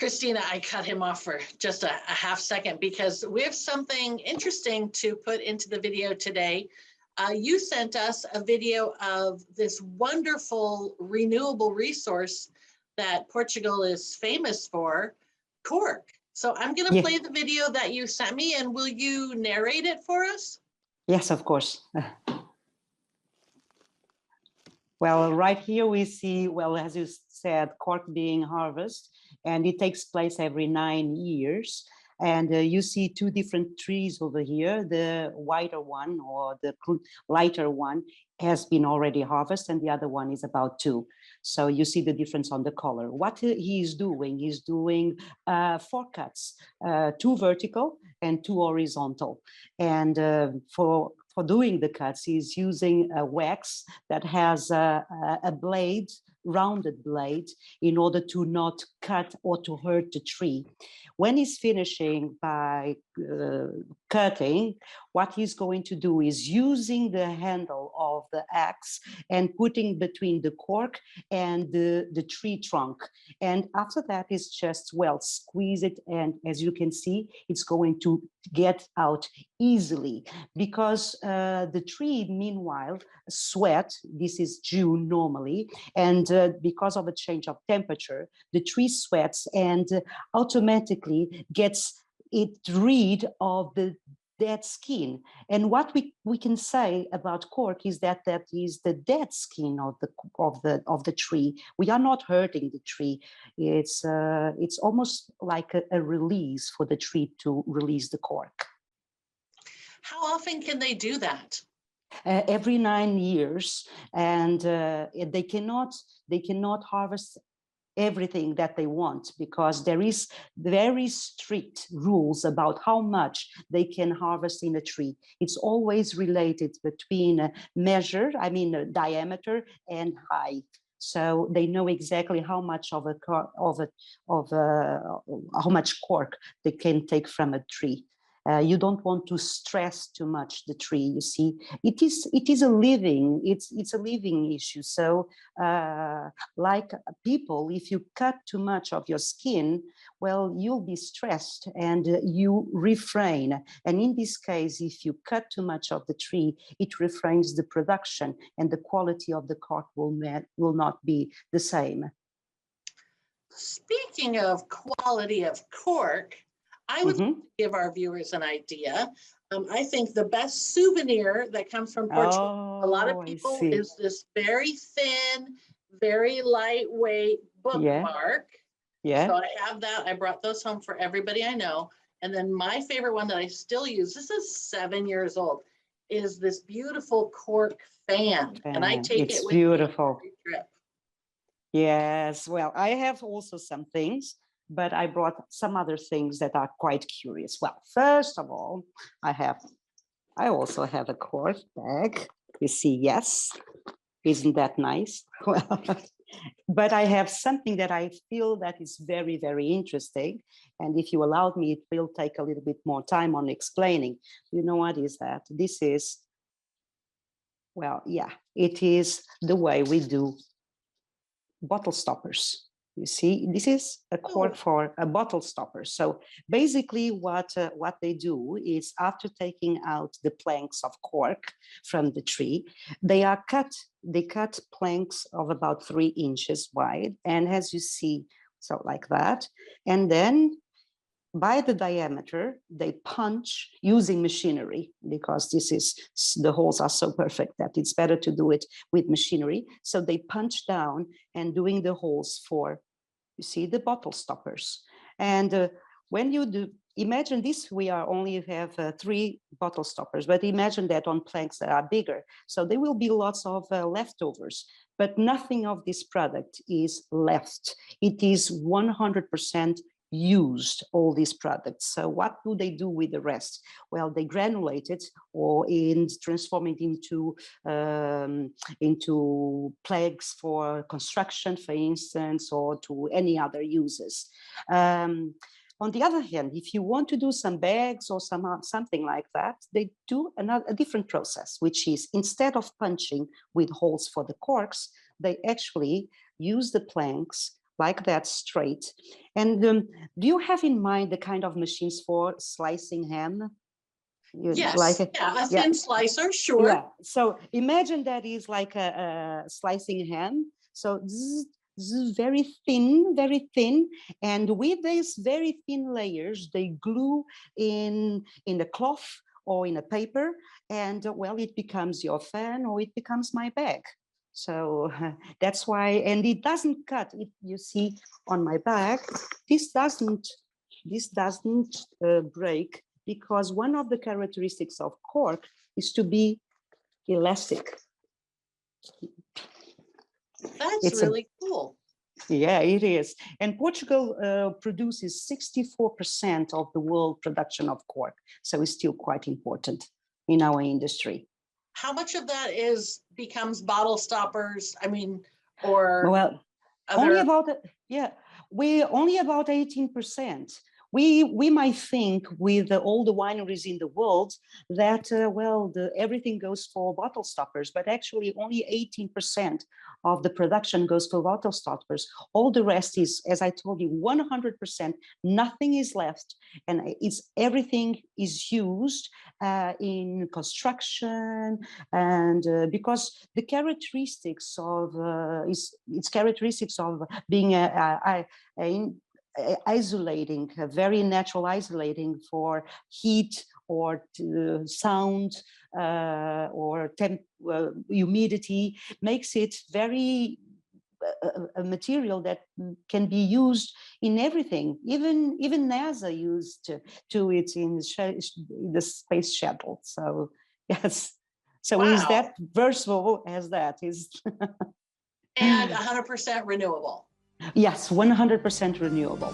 Christina, I cut him off for just a half second because we have something interesting to put into the video today. You sent us a video of this wonderful renewable resource that Portugal is famous for, cork. So I'm going to play the video that you sent me, and will you narrate it for us? Yes, of course. Well, right here we see, well, as you said, cork being harvested, and it takes place every 9 years. And you see two different trees over here. The whiter one or the lighter one has been already harvested, and the other one is about to. So you see the difference on the color. What he's doing 4 cuts, 2 vertical and 2 horizontal. And for doing the cuts, he's using a wax that has a blade, rounded blade, in order to not cut or to hurt the tree. When he's finishing by cutting, what he's going to do is using the handle of the axe and putting between the cork and the tree trunk. And after that is just, well, squeeze it. And as you can see, it's going to get out easily because the tree, meanwhile, sweat. This is June normally. And because of a change of temperature, the tree sweats and automatically gets it rid of the dead skin. And what we can say about cork is that that is the dead skin of the tree. We are not hurting the tree. It's almost like a release for the tree to release the cork. How often can they do that? Every 9 years, and they cannot harvest everything that they want because there is very strict rules about how much they can harvest in a tree. It's always related between diameter and height. So they know exactly how much how much cork they can take from a tree. You don't want to stress too much the tree. You see, it is a living. It's a living issue. So, like people, if you cut too much of your skin, well, you'll be stressed and you refrain. And in this case, if you cut too much of the tree, it refrains the production, and the quality of the cork will not be the same. Speaking of quality of cork, I would like to give our viewers an idea. I think the best souvenir that comes from Portugal, a lot of people, is this very thin, very lightweight bookmark. Yeah. So I have that. I brought those home for everybody I know. And then my favorite one that I still use, this is 7 years old, is this beautiful cork fan. And I take it with me on every trip. Yes, well, I have also some things, but I brought some other things that are quite curious. Well, first of all, I also have a cork bag. You see, yes, isn't that nice? Well, but I have something that I feel that is very, very interesting. And if you allowed me, it will take a little bit more time on explaining. You know what is that? This is, well, yeah, it is the way we do bottle stoppers. You see, this is a cork for a bottle stopper. So basically what they do is, after taking out the planks of cork from the tree, they cut planks of about 3 inches wide. And as you see, so like that. And then by the diameter, they punch using machinery, because the holes are so perfect that it's better to do it with machinery. So they punch down and doing the holes for, you see, the bottle stoppers. And when you do, imagine this, we only have 3 bottle stoppers, but imagine that on planks that are bigger. So there will be lots of leftovers, but nothing of this product is left. It is 100% used, all these products. So what do they do with the rest? Well, they granulate it or transform it into plagues for construction, for instance, or to any other uses. On the other hand, if you want to do some bags or something like that, they do a different process, which is, instead of punching with holes for the corks, they actually use the planks like that, straight. And do you have in mind the kind of machines for slicing ham? Yes, yeah, a thin slicer, sure. Yeah. So imagine that is like a slicing ham. So zzz, zzz, very thin, and with these very thin layers, they glue in the cloth or in a paper, and well, it becomes your fan or it becomes my bag. So that's why, and it doesn't cut. If you see on my bag, this doesn't break, because one of the characteristics of cork is to be elastic. That's really cool. Yeah, it is. And Portugal produces 64% of the world production of cork. So it's still quite important in our industry. How much of that becomes bottle stoppers? I mean, or well, only about, yeah, we only about 18%. We might think with all the wineries in the world that, well, everything goes for bottle stoppers, but actually only 18% of the production goes for bottle stoppers. All the rest is, as I told you, 100%, nothing is left. And everything is used in construction, and because the characteristics of, its characteristics of being isolating, very natural isolating for heat or sound or humidity, makes it very a material that can be used in everything. Even NASA used to it in the space shuttle. So yes, so wow. Is that versatile as that is? And 100% renewable. Yes, 100% renewable.